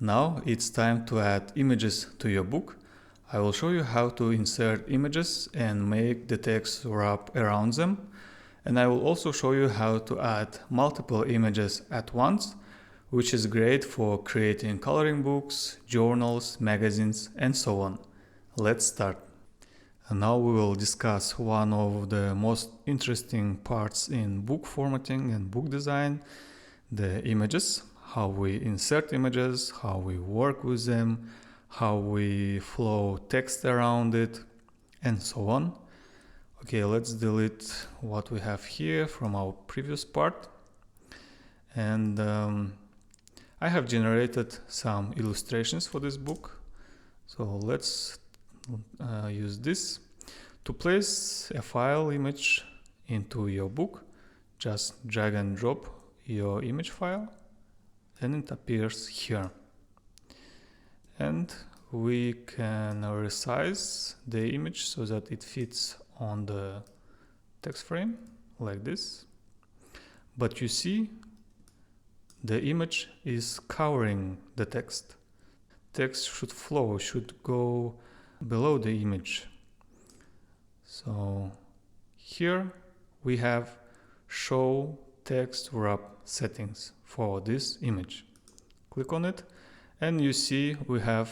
Now it's time to add images to your book. I will show you how to insert images and make the text wrap around them. And I will also show you how to add multiple images at once, which is great for creating coloring books, journals, magazines, and so on. Let's start. And now we will discuss one of the most interesting parts in book formatting and book design, the images. How we insert images, how we work with them, how we flow text around it, and so on. Okay, let's delete what we have here from our previous part. And I have generated some illustrations for this book. So let's use this. To place a file image into your book, just drag and drop your image file and it appears here. And we can resize the image so that it fits on the text frame like this. But you see, the image is covering the text. Text should flow, should go below the image. So here we have show text wrap settings for this image. Click on it and you see we have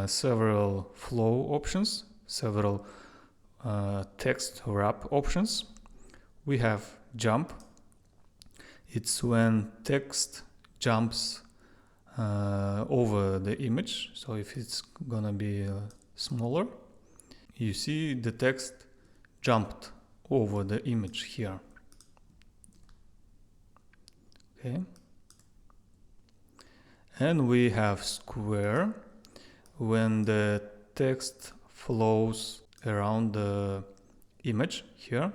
several flow options, several text wrap options. We have jump. It's when text jumps over the image. So if it's gonna be smaller, you see the text jumped over the image here. Okay. And we have square when the text flows around the image here.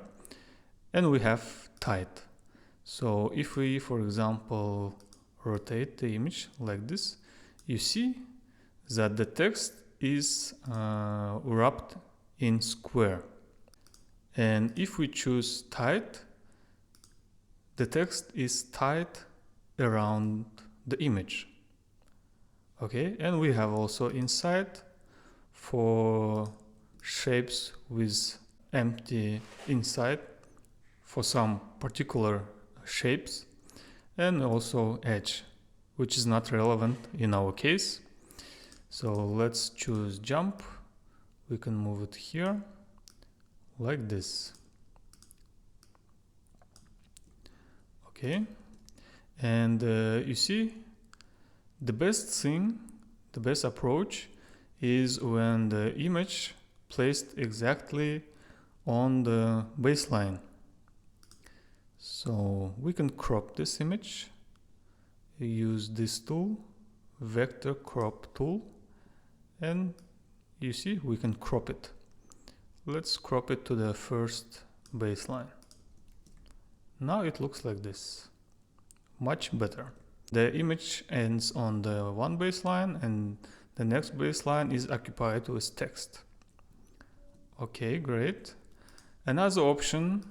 And we have tight. So if we, for example, rotate the image like this, you see that the text is wrapped in square. And if we choose tight, the text is tight around the image. Okay, and we have also inside for shapes with empty inside for some particular shapes, and also edge, which is not relevant in our case. So let's choose jump. We can move it here like this. Okay, and you see the best approach is when the image placed exactly on the baseline. So we can crop this image, use this tool, vector crop tool, and you see we can crop it. Let's crop it to the first baseline. Now it looks like this, much better. The image ends on the one baseline and the next baseline is occupied with text. Okay, great. Another option,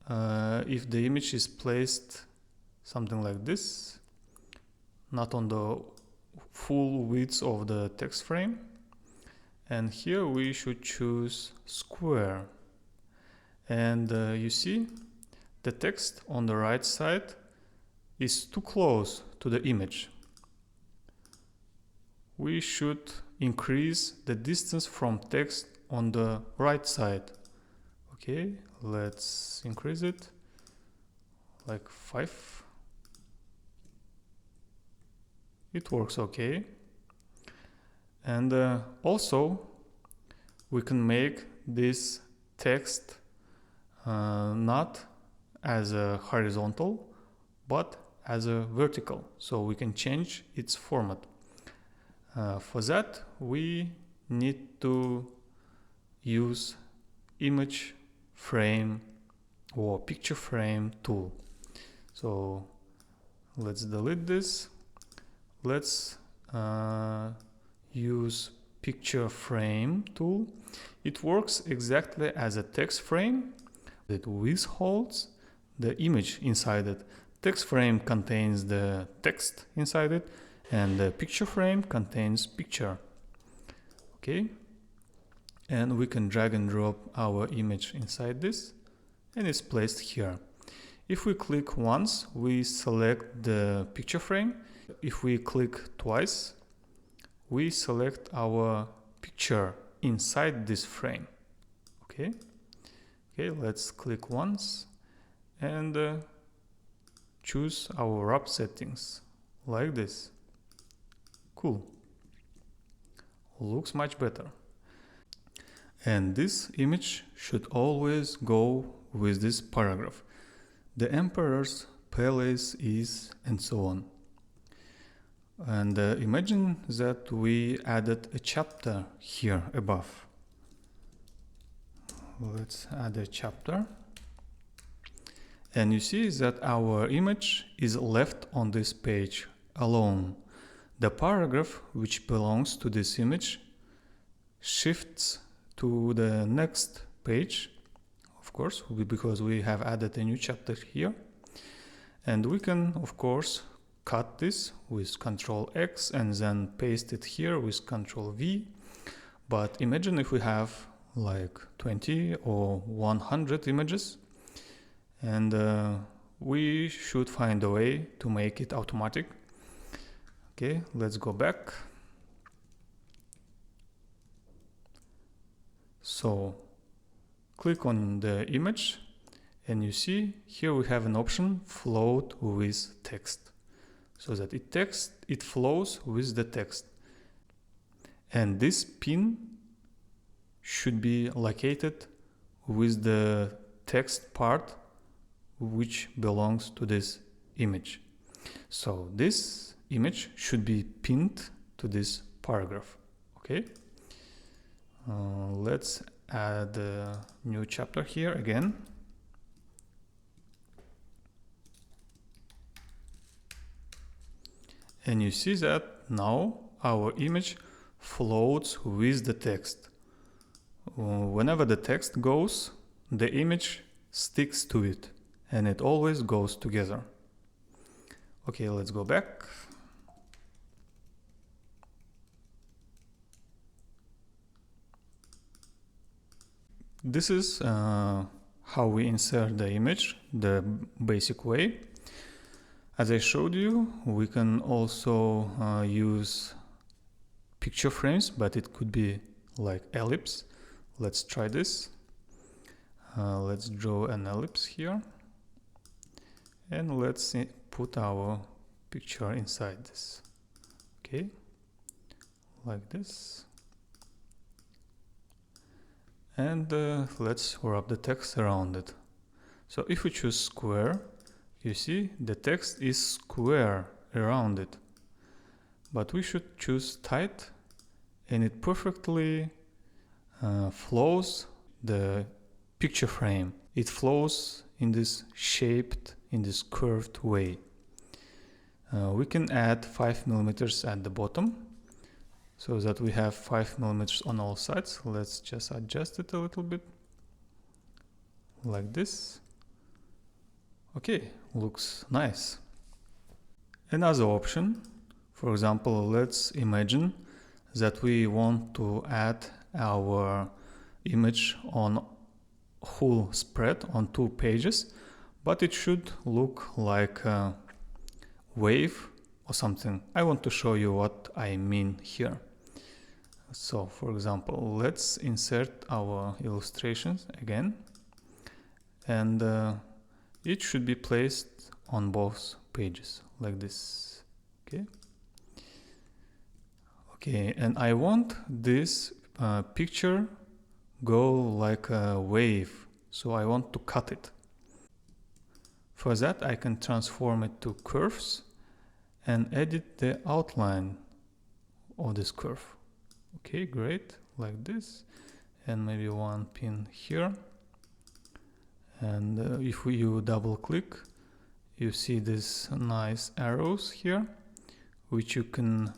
if the image is placed something like this, not on the full width of the text frame, and here we should choose square. And you see the text on the right side is too close to the image. We should increase the distance from text on the right side. Okay, let's increase it like 5. It works okay. And also we can make this text not as a horizontal but as a vertical, so we can change its format. For that we need to use image frame or picture frame tool. So let's delete this. Let's use picture frame tool. It works exactly as a text frame. It withholds the image inside it. Text frame contains the text inside it, and the picture frame contains picture. Okay, and we can drag and drop our image inside this, and it's placed here. If we click once, we select the picture frame. If we click twice, we select our picture inside this frame. Okay, let's click once and choose our wrap settings like this. Cool, looks much better. And this image should always go with this paragraph. The emperor's palace is, and so on. And imagine that we added a chapter here above. Let's add a chapter. And you see that our image is left on this page alone. The paragraph which belongs to this image shifts to the next page, of course, because we have added a new chapter here. And we can, of course, cut this with Ctrl X and then paste it here with Ctrl V. But imagine if we have like 20 or 100 images, and we should find a way to make it automatic. Okay, let's go back. So click on the image, and you see here we have an option float with text, so that it flows with the text. And this pin should be located with the text part which belongs to this image. So this image should be pinned to this paragraph. Okay, let's add a new chapter here again. And you see that now our image floats with the text. Whenever the text goes, the image sticks to it, and it always goes together. Okay, let's go back. This is how we insert the image, the basic way. As I showed you, we can also use picture frames, but it could be like ellipse. Let's try this. Let's draw an ellipse here, and let's put our picture inside this. Okay, like this. And let's wrap the text around it. So if we choose square, you see the text is square around it. But we should choose tight, and it perfectly flows the picture frame. It flows in this shaped, in this curved way. We can add 5 millimeters at the bottom, so that we have 5 millimeters on all sides. Let's just adjust it a little bit, like this. Okay, looks nice. Another option, for example, let's imagine that we want to add our image on whole spread on 2 pages, but it should look like a wave or something. I want to show you what I mean here. So for example, let's insert our illustrations again, and it should be placed on both pages like this. Okay, and I want this picture go like a wave, so I want to cut it. For that I can transform it to curves and edit the outline of this curve. Okay, great, like this, and maybe one pin here. And if you double click, you see these nice arrows here, which you can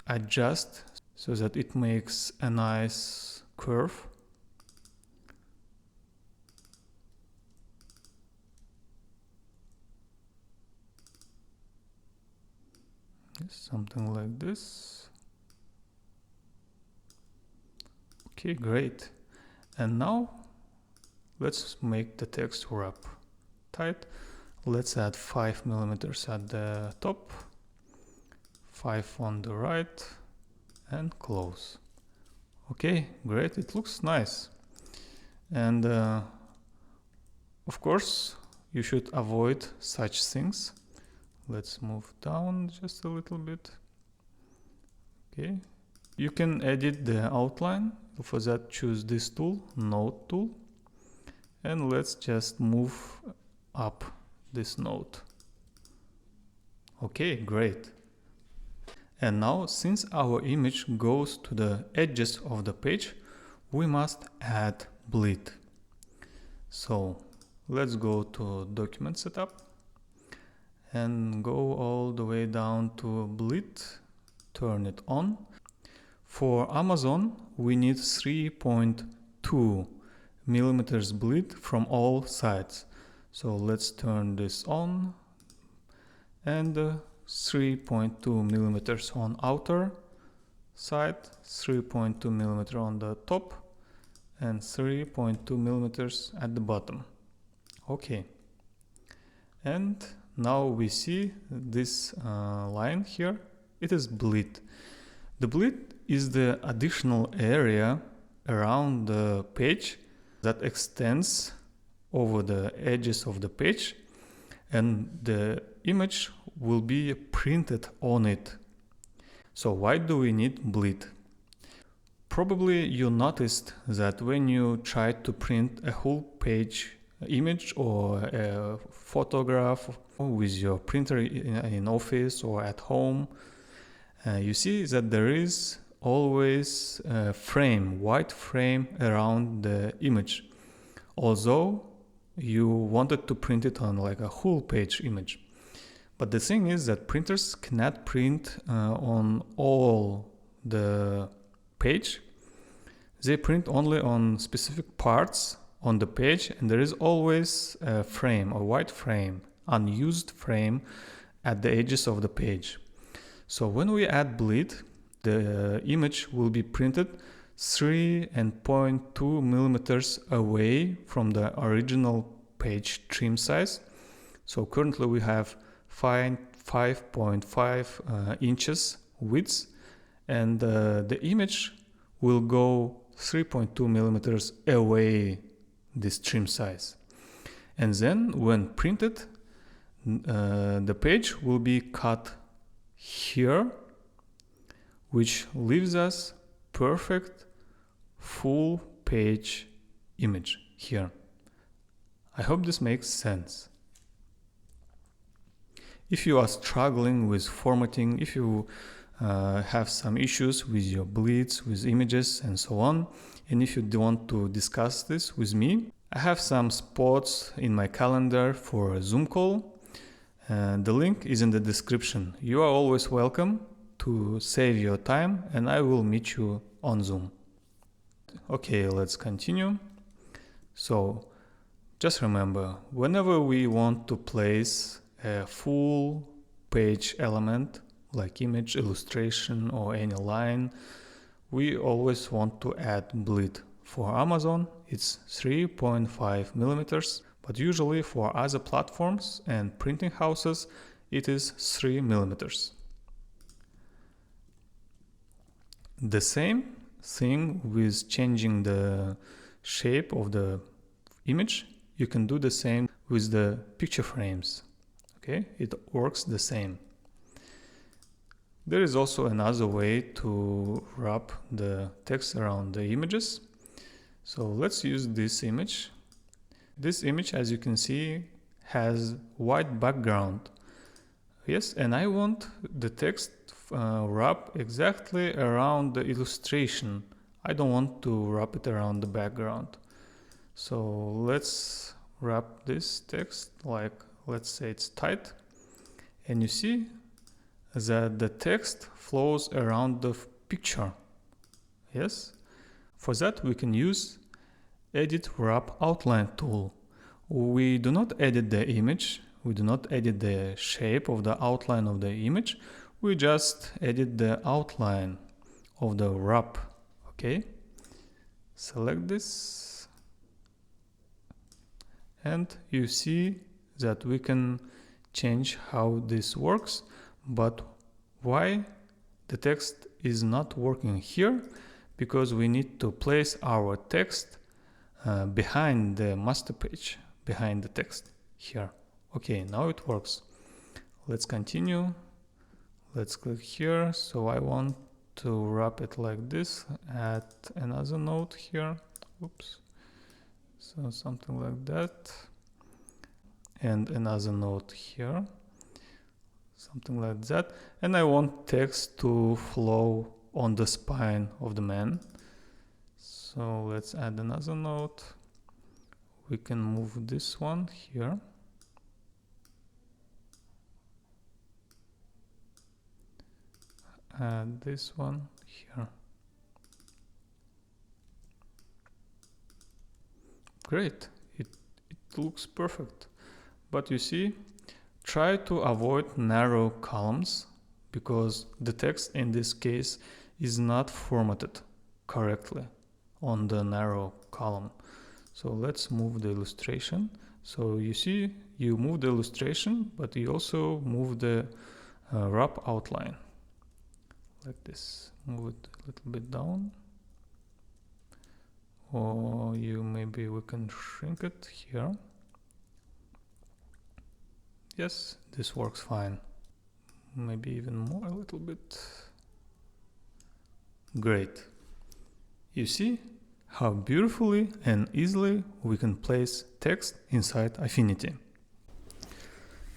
adjust so that it makes a nice curve. something like this. Okay, great. And now let's make the text wrap tight. Let's add 5 millimeters at the top, 5 on the right, and close. Okay, great, it looks nice. And of course, you should avoid such things. Let's move down just a little bit. Okay, you can edit the outline. For that, choose this tool, node tool, and let's just move up this node. Okay, great. And now, since our image goes to the edges of the page, we must add bleed. So let's go to document setup and go all the way down to bleed, turn it on. For Amazon, we need 3.2 millimeters bleed from all sides. So let's turn this on, and 3.2 millimeters on outer side, 3.2 millimeter on the top, and 3.2 millimeters at the bottom. Okay. And now we see this line here. It is bleed. The bleed is the additional area around the page that extends over the edges of the page, and the image will be printed on it. So why do we need bleed? Probably you noticed that when you try to print a whole page image or a photograph with your printer in office or at home, you see that there is always a frame, white frame around the image, although you wanted to print it on like a whole page image. But the thing is that printers cannot print on all the page. They print only on specific parts on the page, and there is always a frame, a white frame, unused frame at the edges of the page. So when we add bleed, the image will be printed 3.2 millimeters away from the original page trim size. So currently we have 5.5 inches width, and the image will go 3.2 millimeters away this trim size. And then when printed, the page will be cut here, which leaves us perfect full page image here. I hope this makes sense. If you are struggling with formatting, if you have some issues with your bleeds, with images and so on, and if you want to discuss this with me, I have some spots in my calendar for a Zoom call. The link is in the description. You are always welcome to save your time, and I will meet you on Zoom. Okay, let's continue. So just remember, whenever we want to place a full page element like image, illustration, or any line, we always want to add bleed. For Amazon, it's 3.5 millimeters, but usually for other platforms and printing houses, it is 3 millimeters. The same thing with changing the shape of the image. You can do the same with the picture frames. Okay, it works the same. There is also another way to wrap the text around the images. So let's use this image. This image, as you can see, has white background. Yes, and I want the text wrap exactly around the illustration. I don't want to wrap it around the background. So let's wrap this text like, let's say it's tight. And you see that the text flows around the picture. Yes? For that we can use Edit Wrap Outline tool. We do not edit the image, we do not edit the shape of the outline of the image, we just edit the outline of the wrap. Okay, select this, and you see that we can change how this works. But why the text is not working here? Because we need to place our text behind the master page, behind the text here. Okay, now it works. Let's continue. Let's click here. So I want to wrap it like this, add another node here. Oops. So something like that. And another node here. Something like that. And I want text to flow on the spine of the man. So let's add another node. We can move this one here. Add this one here. Great, it looks perfect. But you see, try to avoid narrow columns because the text in this case is not formatted correctly on the narrow column. So let's move the illustration. So you see, you move the illustration, but you also move the wrap outline. Like this. Move it a little bit down. Or maybe we can shrink it here. Yes, this works fine. Maybe even more, a little bit. Great. You see how beautifully and easily we can place text inside Affinity.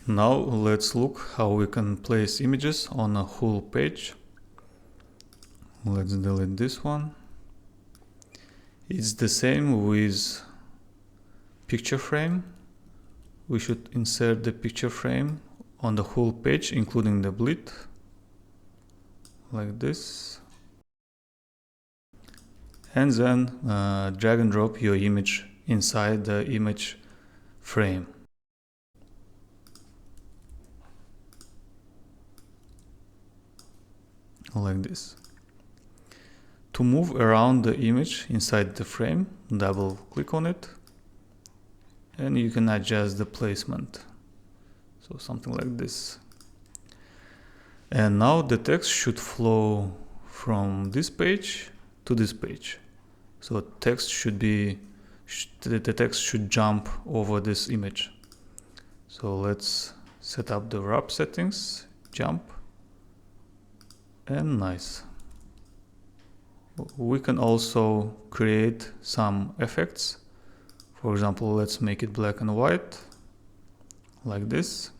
Now let's look how we can place images on a whole page. Let's delete this one. It's the same with picture frame. We should insert the picture frame on the whole page, including the bleed, like this. And then drag and drop your image inside the image frame. Like this. To move around the image inside the frame, double click on it, and you can adjust the placement. So something like this. And now the text should flow from this page to this page. So the text should jump over this image. So let's set up the wrap settings, jump, and nice. We can also create some effects. For example, let's make it black and white, like this.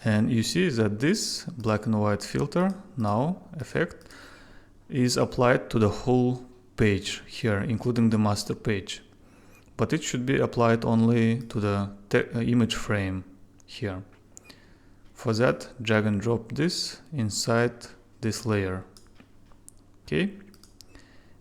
And you see that this black and white filter, now effect, is applied to the whole page here, including the master page. But it should be applied only to the image frame here. For that, drag and drop this inside this layer. Okay,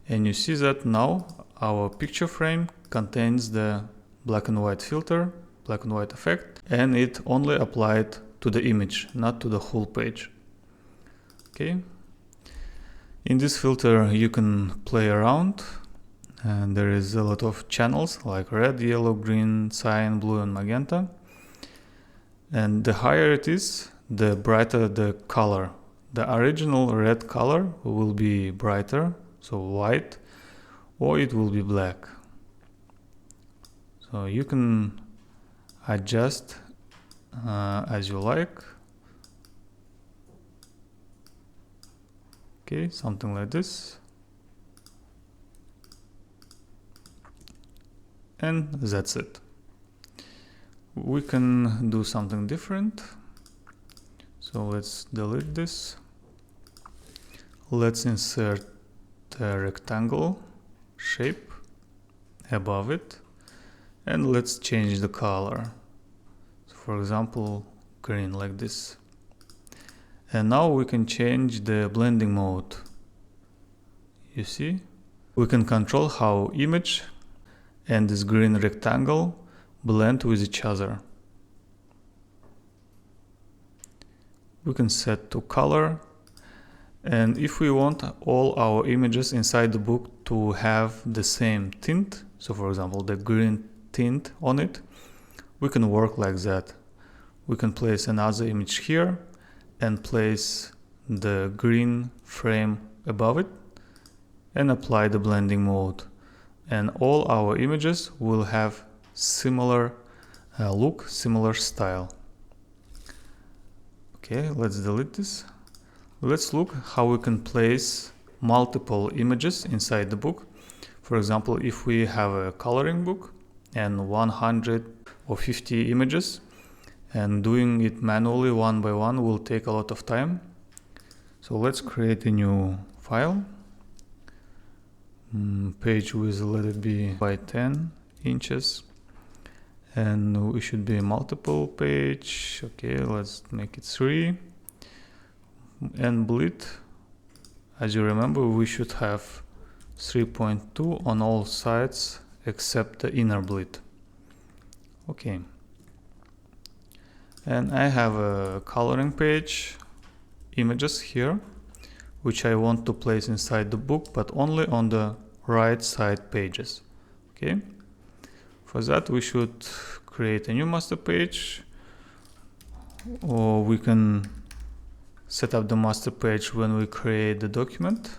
and you see that now our picture frame contains the black and white filter, black and white effect, and it only applied to the image, not to the whole page. Okay, in this filter you can play around, and there is a lot of channels like red, yellow, green, cyan, blue, and magenta. And the higher it is, the brighter the color. The original red color will be brighter, so white, or it will be black. So you can adjust as you like. Okay, something like this. And that's it. We can do something different. So let's delete this. Let's insert a rectangle shape above it, and let's change the color. So for example, green, like this. And now we can change the blending mode. You see, we can control how image and this green rectangle blend with each other. we can set to color. And if we want all our images inside the book to have the same tint, so for example the green tint on it, we can work like that. We can place another image here and place the green frame above it and apply the blending mode. And all our images will have similar look, similar style. Okay, let's delete this. Let's look how we can place multiple images inside the book. For example, if we have a coloring book and 100 or 50 images, and doing it manually one by one will take a lot of time. So let's create a new file. Page width, let it be by 10 inches. And it should be a multiple page. Okay, let's make it 3. And bleed, as you remember, we should have 3.2 on all sides except the inner bleed. Okay. And I have a coloring page, images here, which I want to place inside the book, but only on the right side pages. Okay. For that, we should create a new master page, or we can set up the master page when we create the document.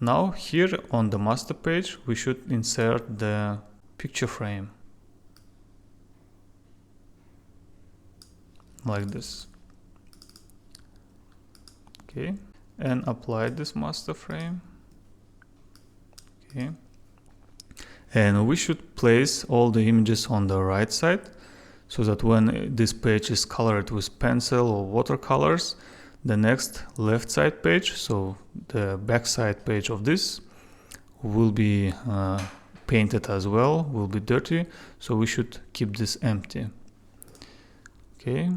Now here on the master page we should insert the picture frame like this. Okay, and apply this master frame. Okay, and we should place all the images on the right side, so that when this page is colored with pencil or watercolors, the next left side page, so the back side page of this, will be painted as well, will be dirty, so we should keep this empty. Okay,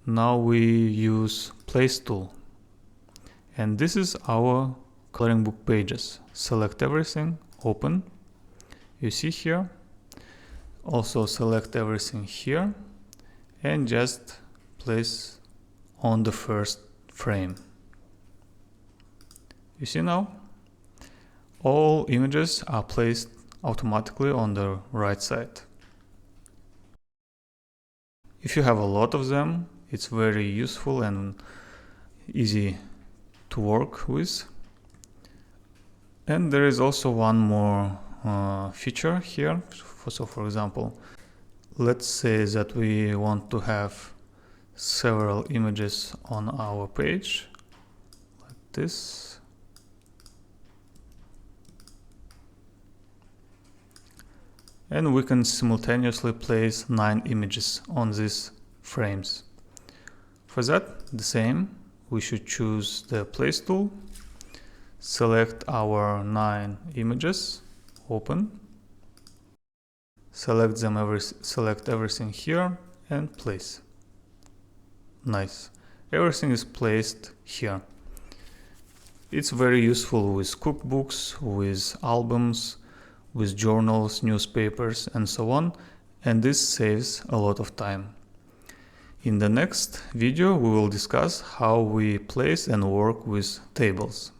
now we use place tool, and this is our coloring book pages. Select everything, open, you see here. Also select everything here and just place on the first frame. You see now? All images are placed automatically on the right side. If you have a lot of them, it's very useful and easy to work with. And there is also one more feature here. So for example, let's say that we want to have several images on our page like this. And we can simultaneously place 9 images on these frames. For that, the same, we should choose the place tool, select our 9 images, open, select everything here and place. Nice. Everything is placed here. It's very useful with cookbooks, with albums, with journals, newspapers, and so on, and this saves a lot of time. In the next video we will discuss how we place and work with tables.